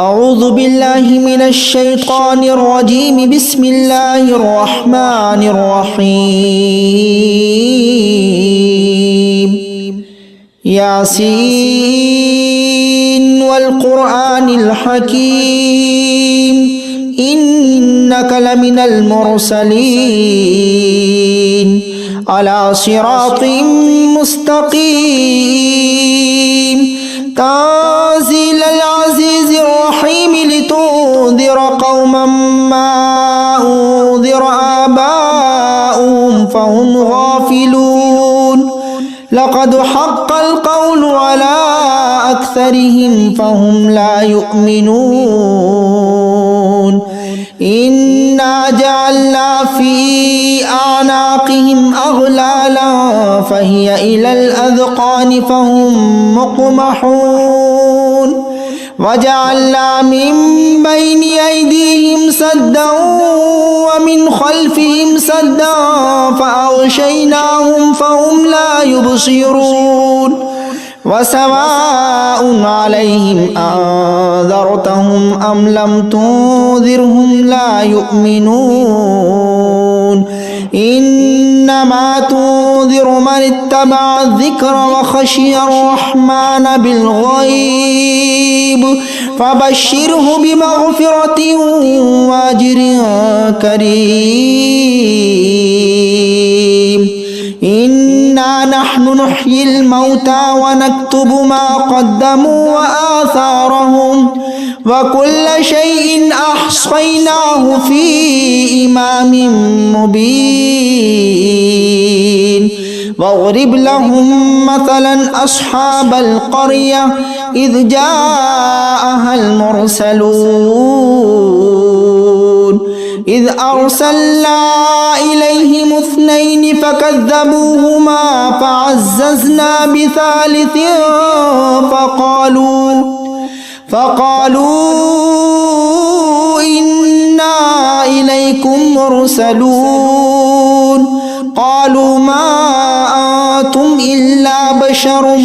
أعوذ بالله من الشيطان الرجيم بسم الله الرحمن الرحيم ياسين والقرآن الحكيم إنك لمن المرسلين على صراط مستقيم تنزيل العزيز الرحيم لتنذر قوما ما أنذر آباؤهم فهم غافلون لقد حق القول على أكثرهم فهم لا يؤمنون إنا جعلنا في أعناقهم أغلالا فهي إلى الأذقان فهم مقمحون وجعلنا من بين أيديهم سدا ومن خلفهم سدا فأغشيناهم فهم لا يبصرون وسواء عليهم أنذرتهم أم لم تنذرهم لا يؤمنون إنما تنذر من اتبع الذكر وخشي الرحمن بالغيب فبشره بمغفرة وأجر كريم إنا نحن نحيي الموتى ونكتب ما قدموا وآثارهم وكل شيء أحصيناه في إمام مبين واضرب لهم مثلا أصحاب القرية إذ جاءها المرسلون إذ أرسلنا إليهم اثنين فكذبوهما فعززنا بثالث فقالوا إنا إليكم مرسلون قالوا ما أنتم إلا بشر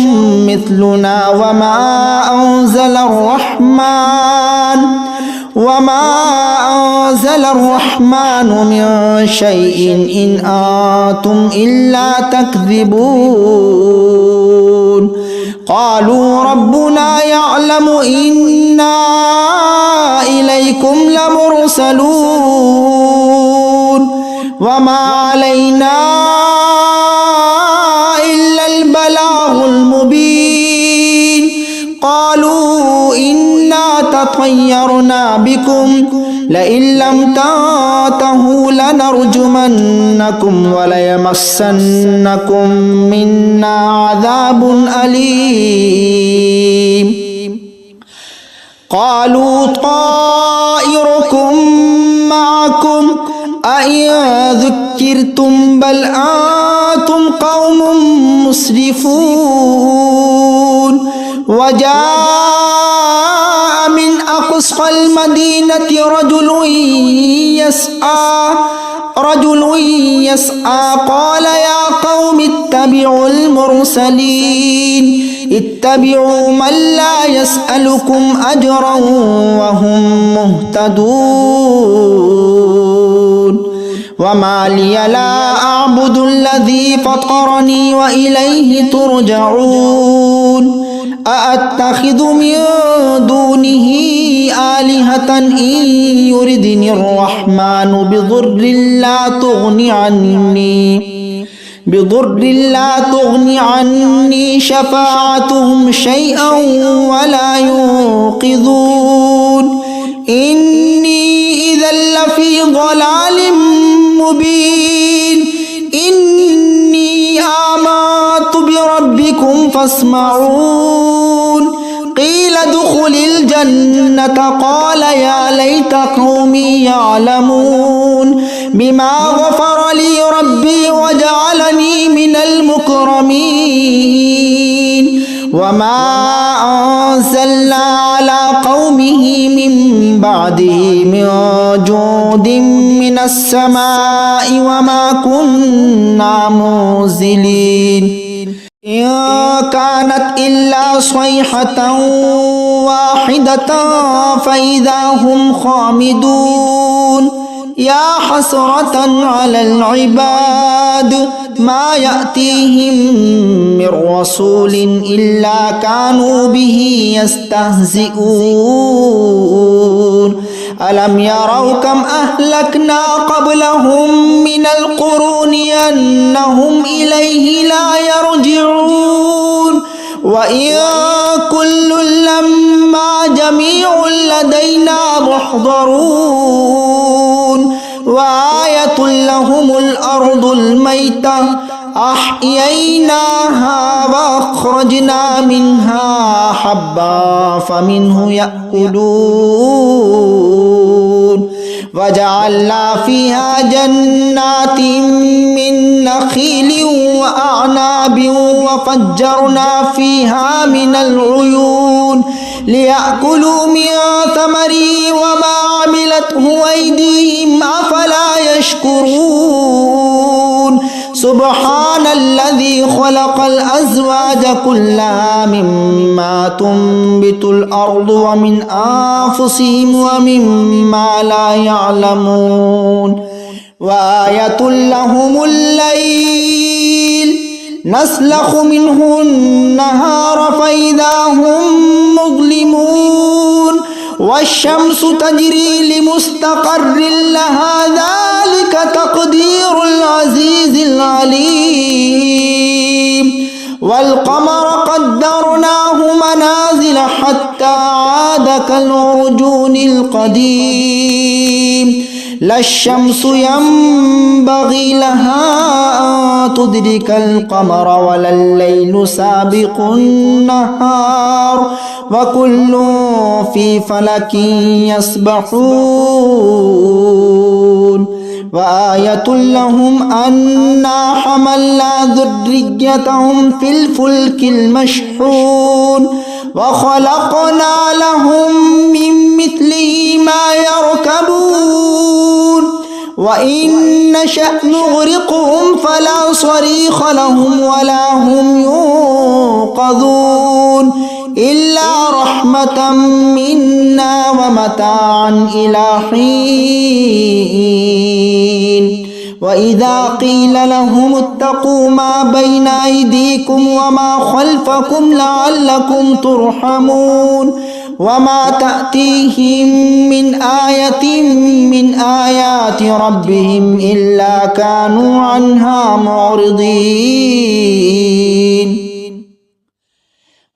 مثلنا وما أنزل الرحمن من شيء إن أنتم إلا تكذبون قالوا ربنا يعلم إنا إليكم لمرسلون وما علينا إلا البلاغ المبين قالوا إنا تطيرنا بكم لئن لم تنتهوا لنرجمنكم وليمسنكم منا عذاب أليم قالوا طائركم معكم أئن ذكرتم بل أنتم قوم مسرفون وجاء من أقصى المدينة رجل يسعى قال يا قوم اتبعوا المرسلين اتبعوا من لا يسألكم أجرا وهم مهتدون وما لي لا أعبد الذي فطرني وإليه ترجعون أأتخذ من دونه آلهة إن يردني الرحمن بضر لا تغني عني شفاعتهم شيئا ولا ينقذون إني إذا لفي ضلال مبين إني آمنت بربكم فاسمعون قيل ادخل الجنة قال يا ليت قومي يعلمون بما غفر لي ربي وجعلني من المكرمين وما أنزلنا على قومه من بعده من جود من السماء وما كنا منزلين إن كانت إلا صيحة واحدة فإذا هم خامدون يا حسرة على العباد ما يأتيهم من رسول إلا كانوا به يستهزئون ألم يروا كم أهلكنا قبلهم من القرون أنهم إليه لا يرجعون وإن كل لما جميع لدينا محضرون وآية لهم الأرض الميتة أحييناها وأخرجنا منها حبا فمنه يأكلون وجعلنا فيها جنات من نخيل وأعناب وفجرنا فيها من العيون ليأكلوا من ثمره وما عملته أيديهم أفلا يشكرون سبحان الذي خلق الأزواج كلها مما تنبت الأرض ومن أنفسهم ومما لا يعلمون وآية لهم الليل نسلخ منه النهار فإذا هم مظلمون والشمس تجري لمستقر لها ذلك تقدير العزيز العليم والقمر قدرناه منازل حتى عاد كالعرجون القديم لا الشمس ينبغي لها أن تدرك القمر ولا الليل سابق النهار وكل في فلك يسبحون وآية لهم أنا حملنا ذريتهم في الفلك المشحون وخلقنا لهم من مثله ما يركبون وإن نشأ نغرقهم فلا صريخ لهم ولا هم ينقذون إلا رحمة منا ومتاعا إلى حين وإذا قيل لهم اتقوا ما بين أيديكم وما خلفكم لعلكم ترحمون وما تأتيهم من آية من آيات ربهم إلا كانوا عنها معرضين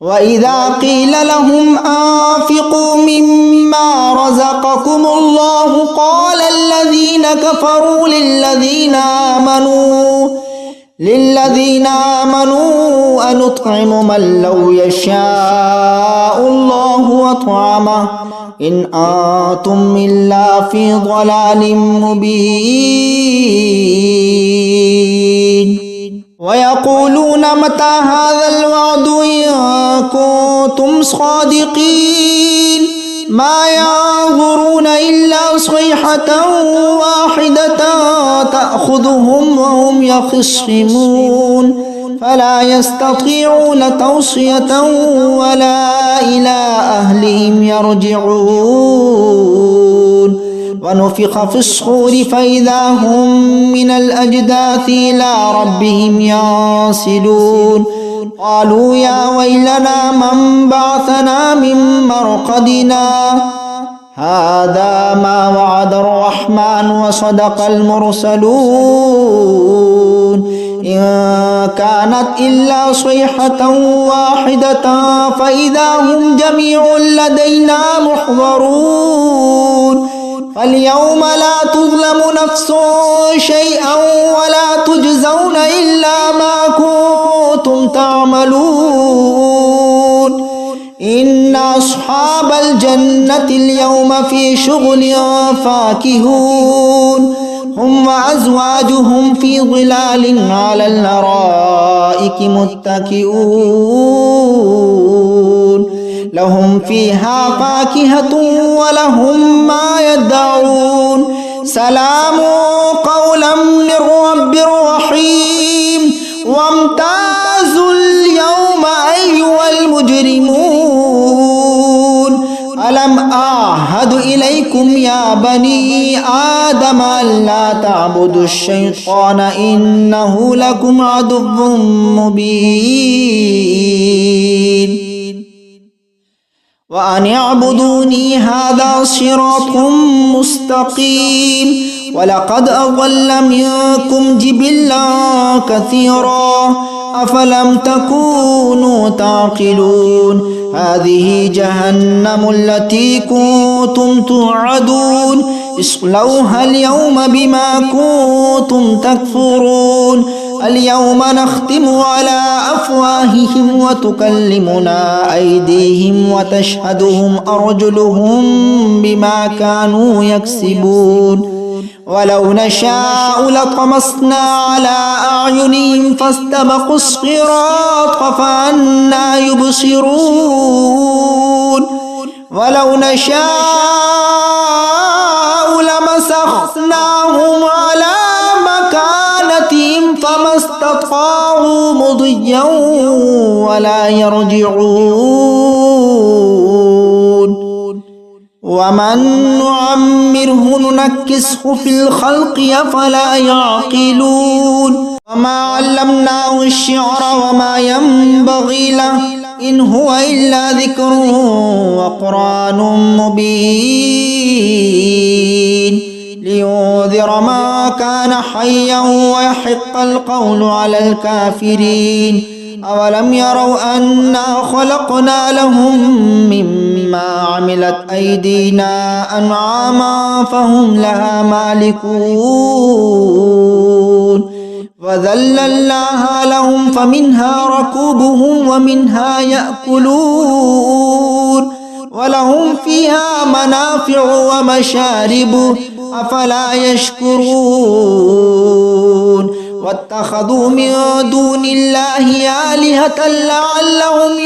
وإذا قيل لهم أنفقوا مما رزقكم الله قال الذين كفروا للذين آمنوا أنطعم من لو يشاء الله أطعمه إن أنتم إلا في ضلال مبين ويقولون متى هذا الوعد إن كنتم صادقين ما ينظرون إلا صيحة واحدة تأخذهم وهم يخصمون فلا يستطيعون توصية ولا إلى أهلهم يرجعون ونفخ في الصور فإذا هم من الأجداث إلى ربهم ينسلون قالوا يا ويلنا من بعثنا من مرقدنا هذا ما وعد الرحمن وصدق المرسلون إن كانت إلا صيحة واحدة فإذا هم جميع لدينا محضرون فاليوم لا تظلم نفس شيئا ولا تجزون إلا ما كنتم تعملون إن أصحاب الجنة اليوم في شغل فاكهون هم وأزواجهم في ظلال على الأرائك متكئون لهم فيها فاكهة ولهم ما يدعون سلام قولا من رب رحيم وامتازوا المجرمون ألم أعهد إليكم يا بني آدم ألا تعبدوا الشيطان إنه لكم عدو مبين وأن اعبدوني هذا صراط مستقيم ولقد أضل منكم جبلا كثيرا أفلم تكونوا تعقلون هذه جهنم التي كنتم توعدون اصلوها اليوم بما كنتم تكفرون اليوم نختم على أفواههم وتكلمنا أيديهم وتشهدهم أرجلهم بما كانوا يكسبون ولو نشاء لطمسنا على أعينهم فاستبقوا الصراط فأنى يبصرون ولو نشاء لمسخناهم على مكانتهم فما استطاعوا مضيا ولا يرجعون ومن نعمره ننكسه في الخلق أفلا يعقلون وما علمناه الشعر وما ينبغي له إن هو إلا ذكر وقرآن مبين لينذر ما كان حيا ويحق القول على الكافرين أولم يروا أنا خلقنا لهم مما عملت أيدينا أنعاما فهم لها مالكون وذللناها لهم فمنها ركوبهم ومنها يأكلون ولهم فيها منافع ومشارب أفلا يشكرون واتخذوا من دون الله آلهة لعلهم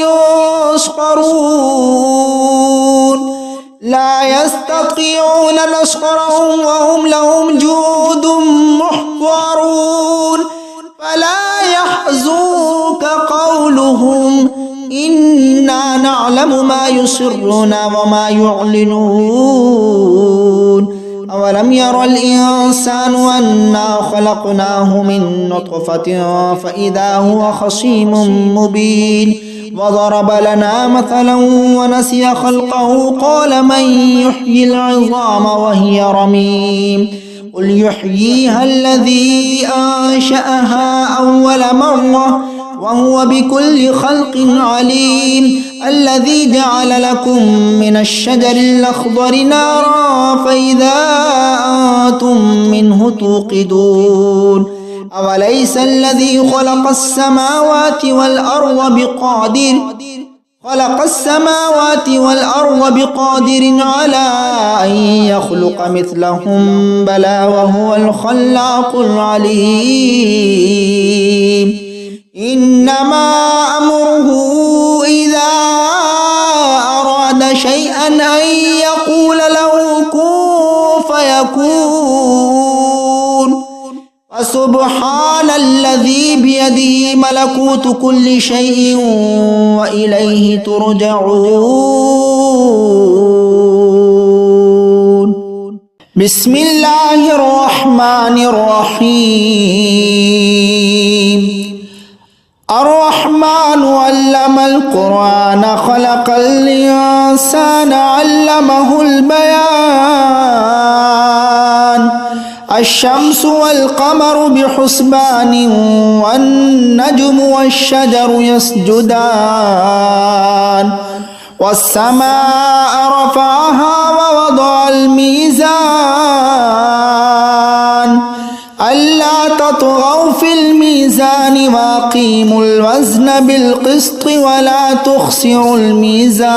ينصرون لا يستطيعون نصرهم وهم لهم جند محضرون فلا يحزنك قولهم إنا نعلم ما يسرون وما يعلنون أولم ير الإنسان أنا خلقناه من نطفة فإذا هو خصيم مبين وضرب لنا مثلا ونسي خلقه قال من يحيي العظام وهي رميم قل يحييها الذي أنشأها أول مرة وهو بكل خلق عليم الذي جعل لكم من الشجر الأخضر نارا فإذا أنتم منه توقدون أوليس الذي خلق السماوات والأرض بقادر على أن يخلق مثلهم بلى وهو الخلاق العليم إنما أمره إذا أراد شيئا أن يقول له كن فيكون فسبحان الذي بيده ملكوت كل شيء وإليه ترجعون بسم الله الرحمن الرحيم الرحمن علم القرآن خلق الإنسان علمه البيان الشمس والقمر بحسبان والنجم والشجر يسجدان والسماء رفعها ووضع الميزان ألا تطغوا في الميزان وأقيموا الوزن بالقسط ولا تخسروا الميزان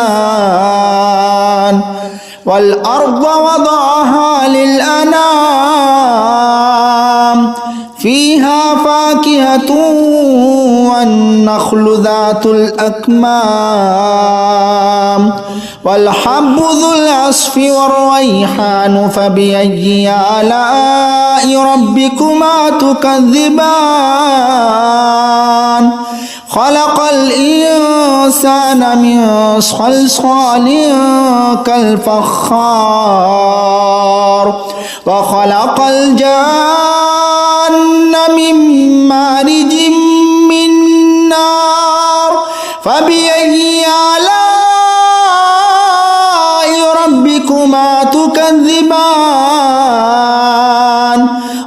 والأرض وضعها للأنام فيها فاكهة والنخل ذات الأكمام والحب ذو العصف والريحان فبأي آلاء ربكما تكذبان خلق الإنسان من صلصال كالفخار وخلق الجن من مارج من نار فبأي آلاء ربكما تكذبان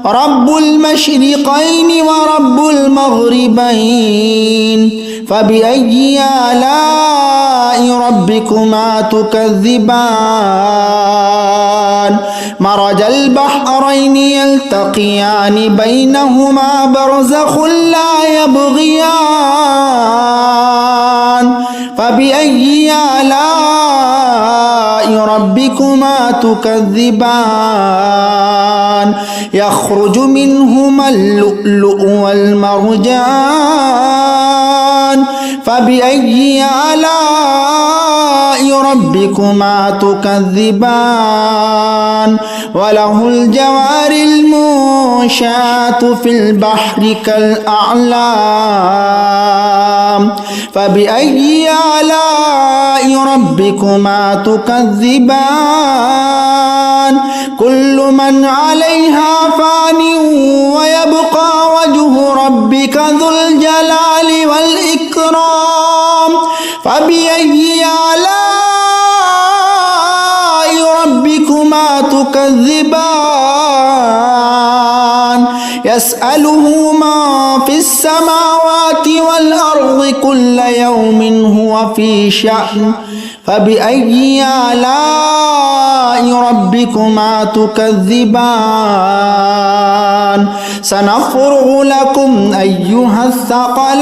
رب المشرقين ورب المغربين فبأي آلاء ربكما تكذبان مرج البحرين يلتقيان بينهما برزخ لا يبغيان فبأي آلاء ربكما تكذبان يخرج منهما اللؤلؤ والمرجان فبأي آلاء ربكما تكذبان وله الجوار المنشآت في البحر كالأعلام فبأي آلاء ربكما تكذبان كل من عليها فان ويبقى وجه ربك ذو الجلال والإكرام فبأي آلاء ربكما تكذبان يسأله ما في السماوات والأرض كل يوم هو في شأن فبأي آلاء ربكما تكذبان سنفرغ لكم أيها الثقلان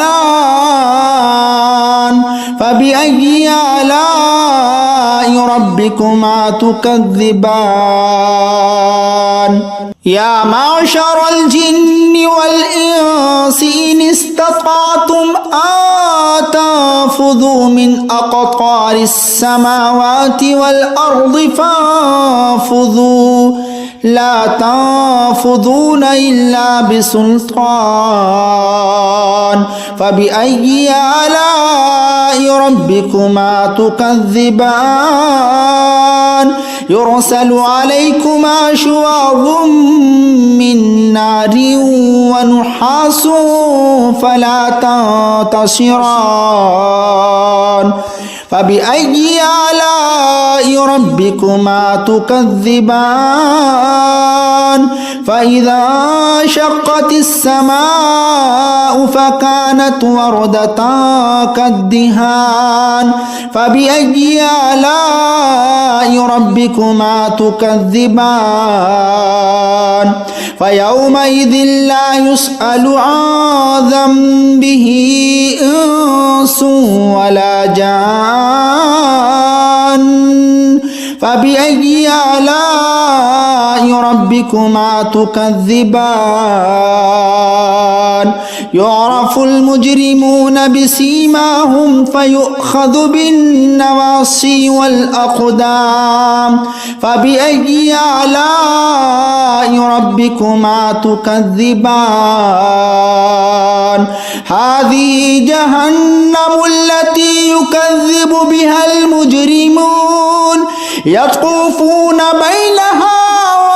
فبأي آلاء ربكما تكذبان يا معشر الجن والإنس إن استطعتم أن تنفذوا من أقطار السماوات والأرض فانفذوا لا تنفذون إلا بسلطان فبأي آلاء ربكما تكذبان يرسل عليكما شواظ من نار ونحاس فلا تنتصران فبأي آلاء ربكما تكذبان فإذا انشقت السماء فكانت وردة كالدهان فبأي آلاء ربكما تكذبان فيومئذ لا يسأل عن ذنبه إنس ولا جان فبأي آلاء ربكما تكذبان يعرف المجرمون بسيماهم فيؤخذ بالنواصي والأقدام فبأي آلاء ربكما تكذبان هذه جهنم التي يكذب بها المجرمون يطوفون بينها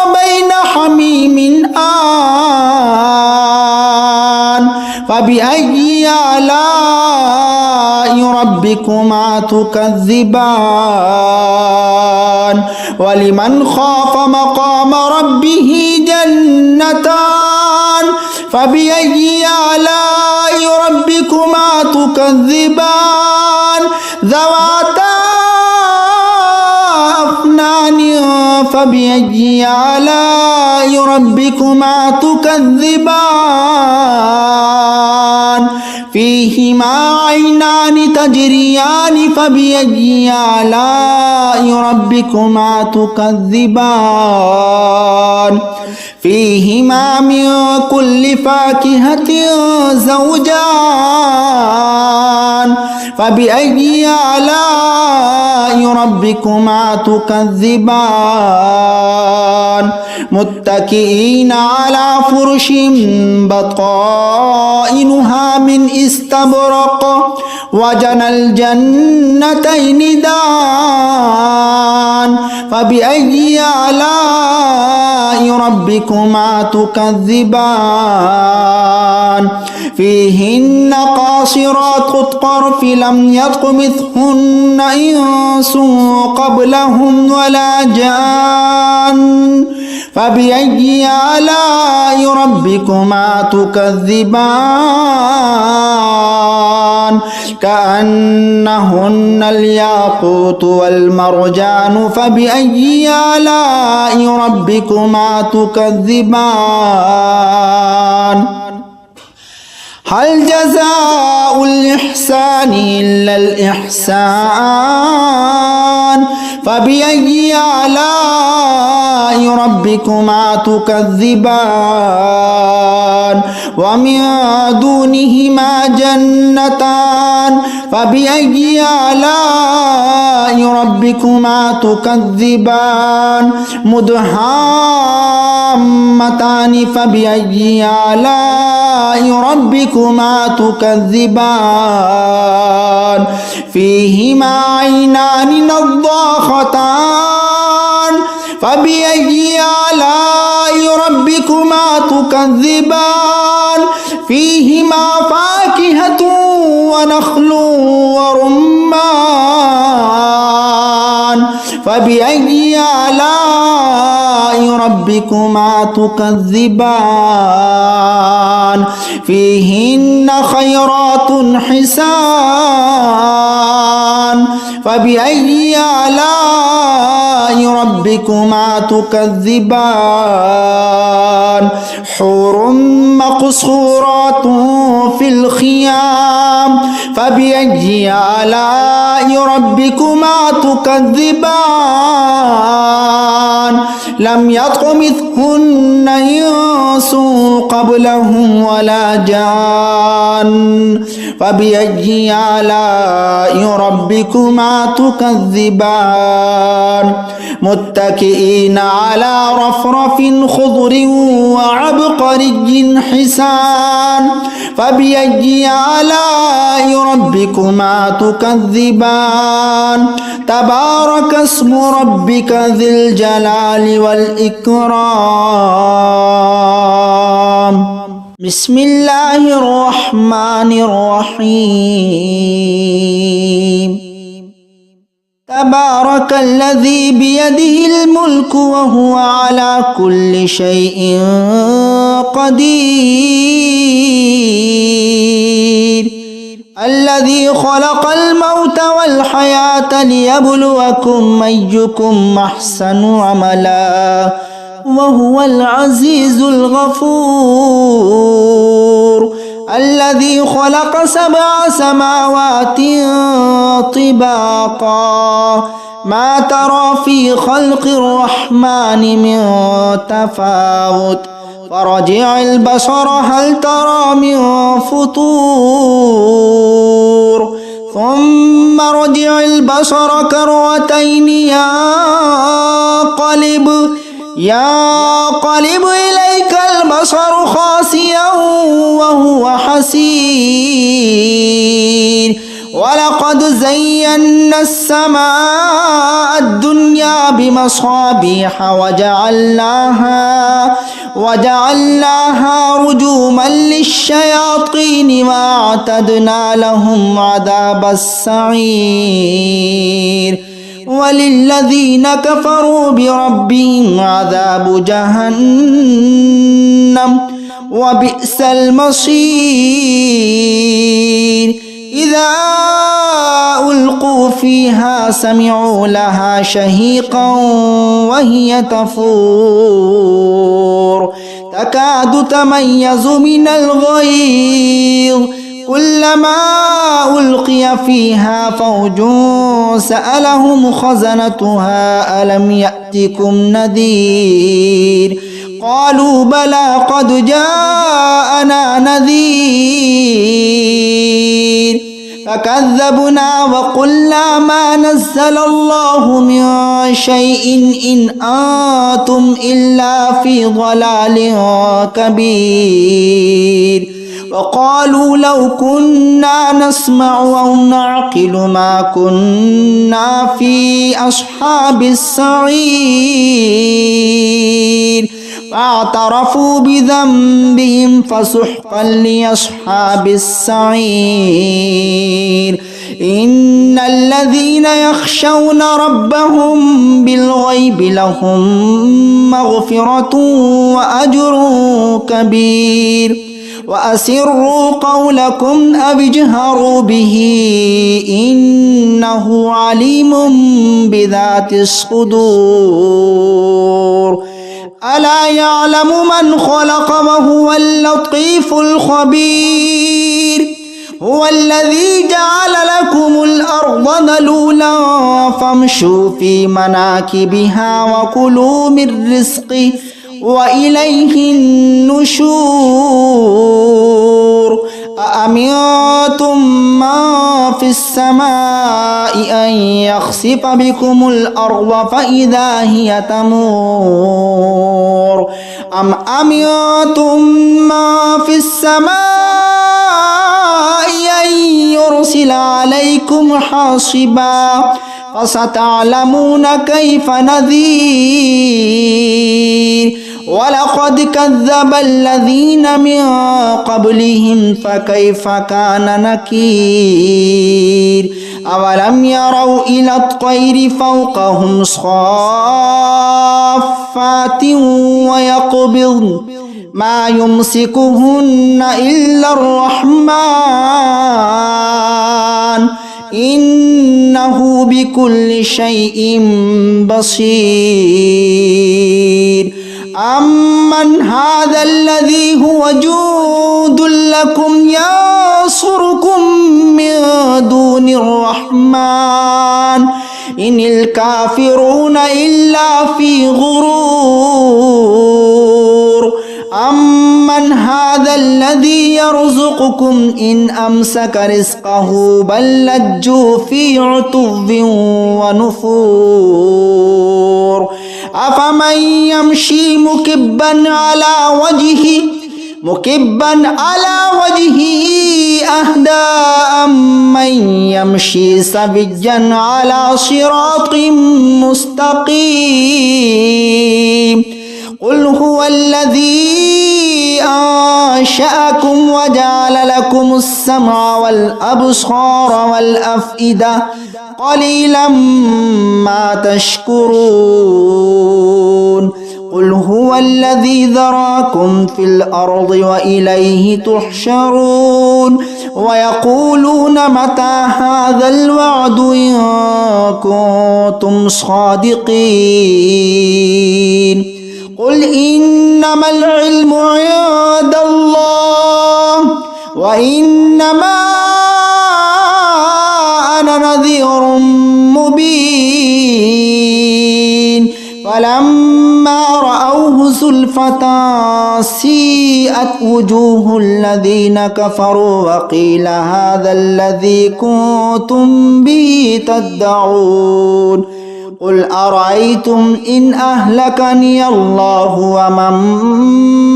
وبين حميم آن فبأي آلاء ربكما تكذبان ولمن خاف مقام ربه جنتان فبأي آلاء ربكما تكذبان ذواتا أفنان فبأي آلاء ربكما تكذبان فيهما عينان تجريان فبأي آلاء ربكما تكذبان فيهما من كل فاكهة زوجان فبأي آلاء ربكما تكذبان متكئين على فرش بطائنها من استبرق وجنى الجنتين دان فبأي آلاء ربكما تكذبان فيهن قاصرات الطرف لم يطمثهن إنس قبلهم ولا جان فبأي آلاء ربكما تكذبان كأنهن الياقوت والمرجان فبأي آلاء ربكما تكذبان هل جزاء الإحسان إلا الإحسان فبأي آلاء ربكما تكذبان ومن دونهما جنتان فبأي آلاء ربكما تكذبان مدهامتان فبأي آلاء ربكما تكذبان فيهما عينان نضاختان فبأي آلاء ربكما تكذبان فيهما فاكهة ونخل ورمان فبأي آلاء ربكما تكذبان فيهن خيرات حسان فبأي آلاء ربكما تكذبان حور مقصورات في الخيام فبأي آلاء ربكما تكذبان لم يطمثهن إنس قبلهم ولا جان فبأي آلاء ربكما تكذبان متكئين على رفرف خضر وعبقري حسان فبأي آلاء ربكما تكذبان تبارك اسم ربك ذي الجلال والإكرام بسم الله الرحمن الرحيم تبارك الذي بيده الملك وهو على كل شيء قدير الذي خلق الموت والحياة ليبلوكم أيكم أحسن عملا وهو العزيز الغفور الذي خلق 7 سماوات طباقا ما ترى في خلق الرحمن من تفاوت فرجع البصر هل ترى من فطور ثم رجع البصر كرتين ينقلب إليك البصر خاسئا وهو حسير ولقد زينا السماء الدنيا بمصابيح وجعلناها رجوما للشياطين وأعتدنا لهم عذاب السعير وللذين كفروا بربهم عذاب جهنم وبئس المصير إذا ألقوا فيها سمعوا لها شهيقا وهي تفور تكاد تميز من الغيظ كلما ألقي فيها فوج سألهم خزنتها ألم يأتكم نذير قالوا بلى قد جاءنا نذير فكذبنا وقلنا ما نزل الله من شيء إن أنتم إلا في ضلال كبير وقالوا لو كنا نسمع أو نعقل ما كنا في أصحاب السعير فاعترفوا بذنبهم فسحقا لأصحاب السعير إن الذين يخشون ربهم بالغيب لهم مغفرة وأجر كبير وأسروا قولكم أو اجهروا به إنه عليم بذات الصدور ألا يعلم من خلق وهو اللطيف الخبير هو الذي جعل لكم الأرض ذلولا فامشوا في مناكبها وكلوا من رزقه وإليه النشور أأمنتم من في السماء أن يخسف بكم الأرض فإذا هي تمور أم أمنتم من في السماء أن يرسل عليكم حاصبا فستعلمون كيف نذير ولقد كذب الذين من قبلهم فكيف كان نكير أولم يروا إلى الطير فوقهم صافات ويقبضن ما يمسكهن إلا الرحمن إنه بكل شيء بصير أمن هذا الذي هو جند لكم ينصركم من دون الرحمن إن الكافرون إلا في غرور أمن هذا الذي يرزقكم إن أمسك رزقه بل لجوا في عتو ونفور أفمن يمشي مكبا على وجهه أهدى أمن يمشي سويا على صراط مستقيم قل هو الذي أنشأكم وجعل لكم السمع والأبصار والأفئدة قليلا ما تشكرون قل هو الذي ذراكم في الأرض وإليه تحشرون ويقولون متى هذا الوعد إن كنتم صادقين قل إنما العلم عند الله وإنما أنا نذير مبين فلما رأوه زلفة سيئت وجوه الذين كفروا وقيل هذا الذي كنتم به تدعون قل أرأيتم إن أهلكني الله ومن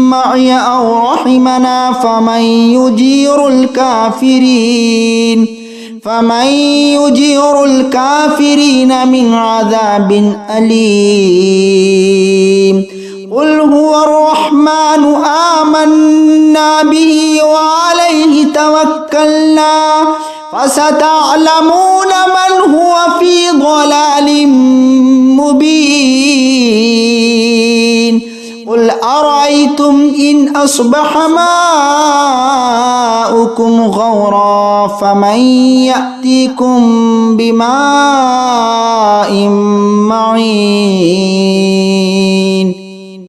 معي أو رحمنا فمن يجير الكافرين من عذاب أليم قل هو الرحمن آمنا به وعليه توكلنا فستعلمون من هو في ضلال مبين قل أرأيتم إن أصبح ماؤكم غورا فمن يأتيكم بماء